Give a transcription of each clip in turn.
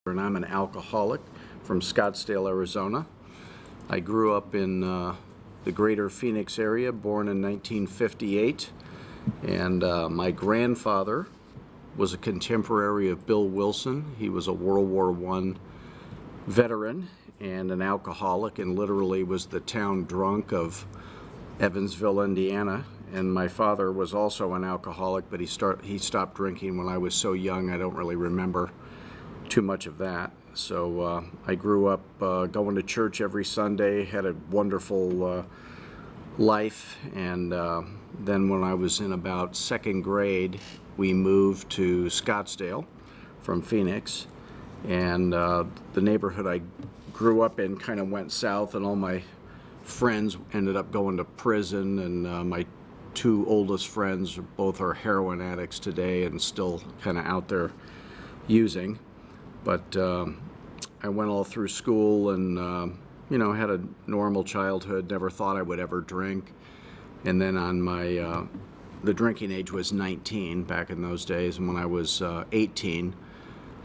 And I'm an alcoholic from Scottsdale, Arizona. I grew up in the greater Phoenix area, born in 1958, and my grandfather was a contemporary of Bill Wilson. He was a World War I veteran and an alcoholic, and literally was the town drunk of Evansville, Indiana. And my father was also an alcoholic, but he stopped drinking when I was so young I don't really remember too much of that. So I grew up going to church every Sunday, had a wonderful life, and then when I was in about second grade, we moved to Scottsdale from Phoenix, and the neighborhood I grew up in kind of went south, and all my friends ended up going to prison, and my two oldest friends both are heroin addicts today and still kind of out there using. But I went all through school and, had a normal childhood, never thought I would ever drink. And then on my, the drinking age was 19 back in those days. And when I was 18,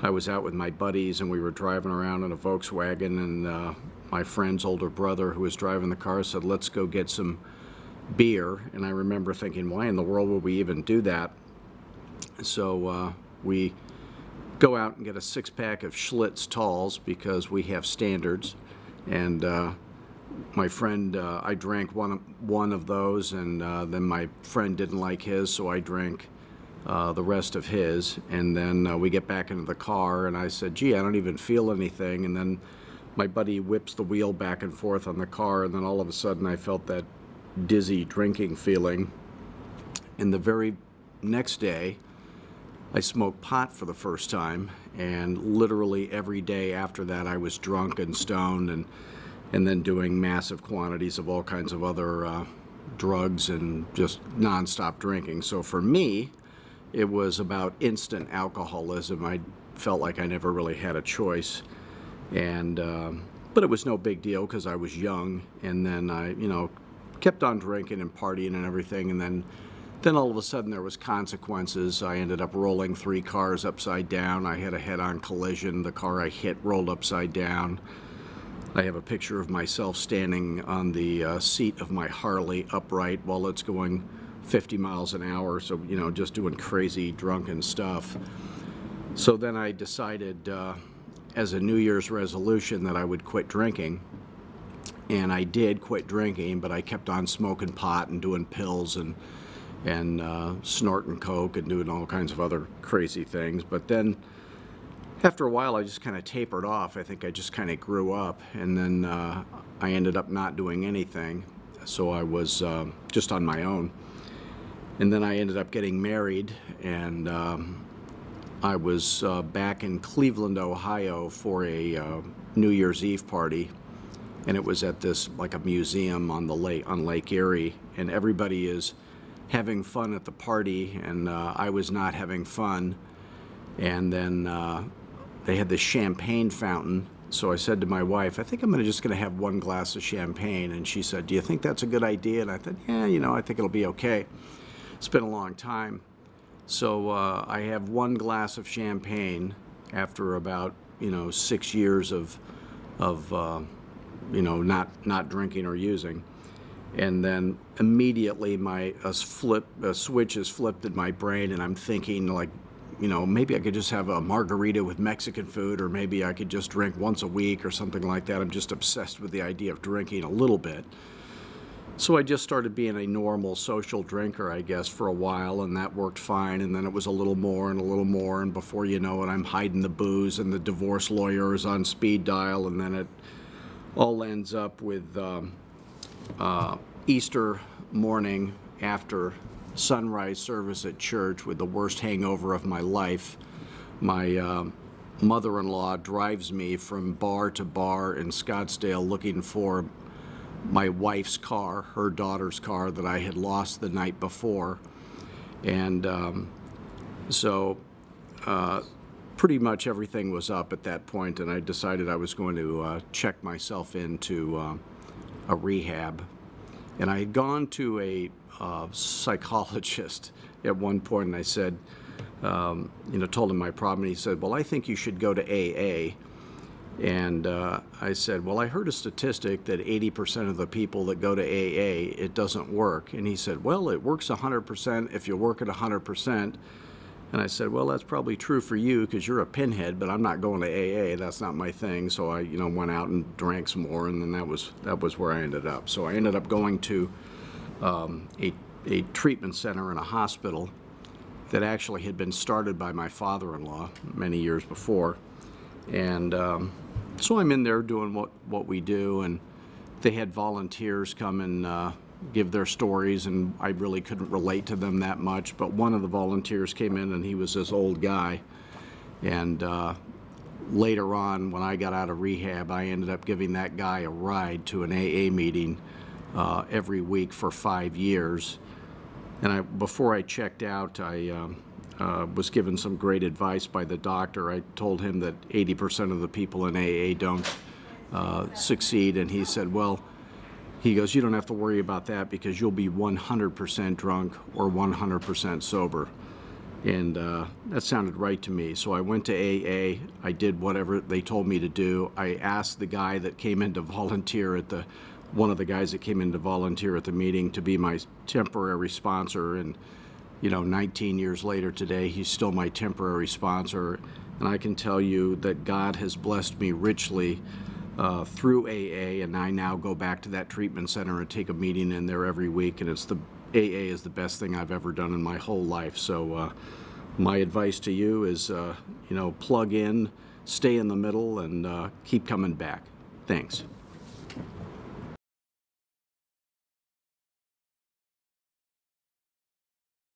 I was out with my buddies and we were driving around in a Volkswagen, and my friend's older brother who was driving the car said, "Let's go get some beer." And I remember thinking, why in the world would we even do that? So we go out and get a six-pack of Schlitz Talls because we have standards, and my friend, I drank one of those, and then my friend didn't like his, so I drank the rest of his, and then we get back into the car, and I said, "Gee, I don't even feel anything," and then my buddy whips the wheel back and forth on the car, and then all of a sudden I felt that dizzy drinking feeling, and the very next day I smoked pot for the first time, and literally every day after that I was drunk and stoned, and then doing massive quantities of all kinds of other drugs and just nonstop drinking. So for me, it was about instant alcoholism. I felt like I never really had a choice, and but it was no big deal because I was young, and then I kept on drinking and partying and everything, and then all of a sudden there was consequences. I ended up rolling 3 cars upside down. I had a head-on collision. The car I hit rolled upside down. I have a picture of myself standing on the seat of my Harley upright while it's going 50 miles an hour, so just doing crazy drunken stuff. So then I decided as a New Year's resolution that I would quit drinking. And I did quit drinking, but I kept on smoking pot and doing pills and snorting coke and doing all kinds of other crazy things. But then after a while I just kind of tapered off. I think I just kind of grew up, and then I ended up not doing anything, so I was just on my own. And then I ended up getting married, and I was back in Cleveland, Ohio for a New Year's Eve party, and it was at this, like a museum on the lake, on Lake Erie, and everybody is having fun at the party, and I was not having fun. And then they had this champagne fountain, so I said to my wife, "I think I'm just going to have 1 glass of champagne." And she said, "Do you think that's a good idea?" And I thought, yeah, I think it'll be okay. It's been a long time. So I have 1 glass of champagne after about 6 years of not drinking or using. And then immediately a switch is flipped in my brain, and I'm thinking, like, maybe I could just have a margarita with Mexican food, or maybe I could just drink once a week or something like that. I'm just obsessed with the idea of drinking a little bit. So I just started being a normal social drinker, I guess, for a while, and that worked fine. And then it was a little more and a little more, and before you know it, I'm hiding the booze, and the divorce lawyer is on speed dial, and then it all ends up with Easter morning after sunrise service at church with the worst hangover of my life. My mother-in-law drives me from bar to bar in Scottsdale looking for my wife's car, her daughter's car that I had lost the night before. And so pretty much everything was up at that point, and I decided I was going to check myself into a rehab. And I had gone to a psychologist at one point, and I said, told him my problem, and he said, well, I think you should go to AA. And I said, well, I heard a statistic that 80% of the people that go to AA, it doesn't work. And he said, well, it works 100% if you work at 100%. And I said, well, that's probably true for you because you're a pinhead, but I'm not going to AA. That's not my thing. So I, went out and drank some more, and then that was where I ended up. So I ended up going to a treatment center in a hospital that actually had been started by my father-in-law many years before. And so I'm in there doing what we do, and they had volunteers come and give their stories, and I really couldn't relate to them that much. But one of the volunteers came in, and he was this old guy. And later on, when I got out of rehab, I ended up giving that guy a ride to an AA meeting every week for 5 years. And before I checked out, I was given some great advice by the doctor. I told him that 80% of the people in AA don't succeed, and he said, well, he goes, you don't have to worry about that because you'll be 100% drunk or 100% sober. And that sounded right to me. So I went to AA. I did whatever they told me to do. I asked the guy that came in to volunteer one of the guys that came in to volunteer at the meeting to be my temporary sponsor. And 19 years later today, he's still my temporary sponsor. And I can tell you that God has blessed me richly through AA, and I now go back to that treatment center and take a meeting in there every week, and AA is the best thing I've ever done in my whole life. So my advice to you is, plug in, stay in the middle, and keep coming back. Thanks.